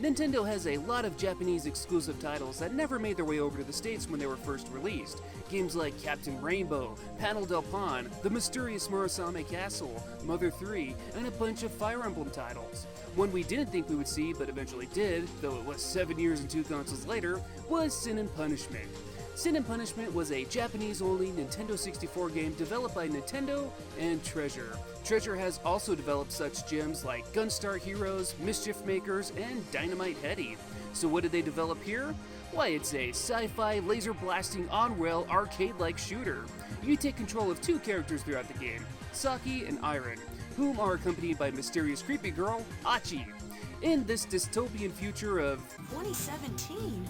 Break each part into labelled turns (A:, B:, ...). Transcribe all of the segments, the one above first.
A: Nintendo has a lot of Japanese exclusive titles that never made their way over to the States when they were first released. Games like Captain Rainbow, Panel del Pon, The Mysterious Murasame Castle, Mother 3, and a bunch of Fire Emblem titles. One we didn't think we would see, but eventually did, though it was 7 years and 2 consoles later, was Sin and Punishment. Sin and Punishment was a Japanese-only Nintendo 64 game developed by Nintendo and Treasure. Treasure has also developed such gems like Gunstar Heroes, Mischief Makers, and Dynamite Headdy. So what did they develop here? Why, it's a sci-fi, laser-blasting, on-rail, arcade-like shooter. You take control of 2 characters throughout the game, Saki and Iran, whom are accompanied by mysterious creepy girl, Achi. In this dystopian future of
B: 2017?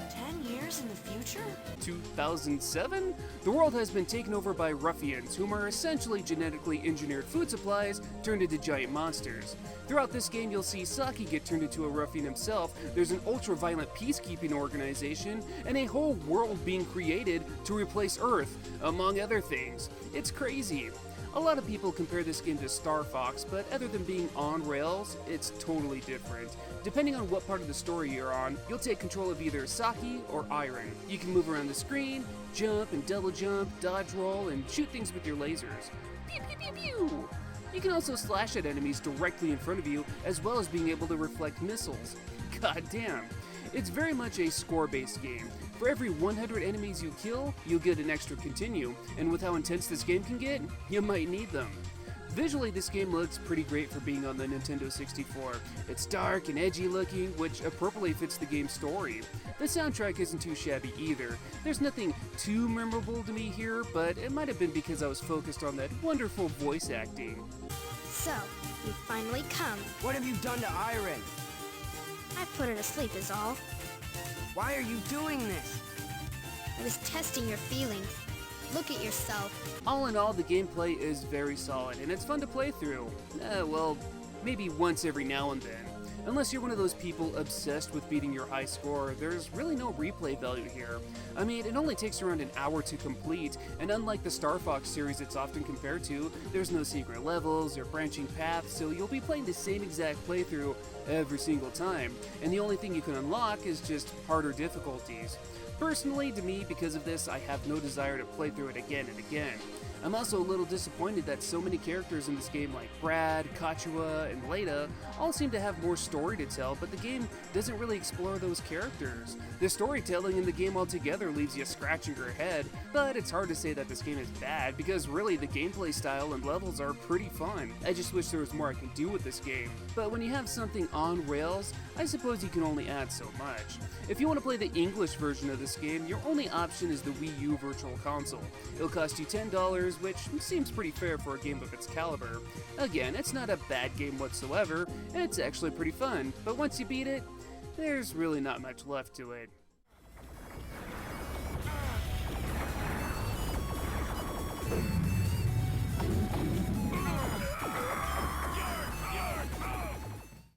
B: 10 years in the future?
A: 2007? The world has been taken over by ruffians, whom are essentially genetically engineered food supplies turned into giant monsters. Throughout this game, you'll see Saki get turned into a ruffian himself, there's an ultra-violent peacekeeping organization, and a whole world being created to replace Earth, among other things. It's crazy. A lot of people compare this game to Star Fox, but other than being on rails, it's totally different. Depending on what part of the story you're on, you'll take control of either Saki or Iran. You can move around the screen, jump and double jump, dodge roll, and shoot things with your lasers. Pew pew pew pew! You can also slash at enemies directly in front of you, as well as being able to reflect missiles. God damn! It's very much a score-based game. For every 100 enemies you kill, you'll get an extra continue, and with how intense this game can get, you might need them. Visually, this game looks pretty great for being on the Nintendo 64. It's dark and edgy looking, which appropriately fits the game's story. The soundtrack isn't too shabby either. There's nothing too memorable to me here, but it might have been because I was focused on that wonderful voice acting.
C: So, you finally come.
D: What have you done to Iran?
C: I put her to sleep is all.
D: Why are you doing this?
C: I was testing your feelings. Look at yourself.
A: All in all, the gameplay is very solid, and it's fun to play through. Well, maybe once every now and then. Unless you're one of those people obsessed with beating your high score, there's really no replay value here. I mean, it only takes around an hour to complete, and unlike the Star Fox series it's often compared to, there's no secret levels or branching paths, so you'll be playing the same exact playthrough every single time, and the only thing you can unlock is just harder difficulties. Personally, to me, because of this, I have no desire to play through it again and again. I'm also a little disappointed that so many characters in this game like Brad, Kachua, and Leda all seem to have more story to tell, but the game doesn't really explore those characters. The storytelling in the game altogether leaves you scratching your head, but it's hard to say that this game is bad because really the gameplay style and levels are pretty fun. I just wish there was more I can do with this game. But when you have something on rails, I suppose you can only add so much. If you want to play the English version of this game, your only option is the Wii U Virtual Console. It'll cost you $10, which seems pretty fair for a game of its caliber. Again, it's not a bad game whatsoever, and it's actually pretty fun, but once you beat it, there's really not much left to it.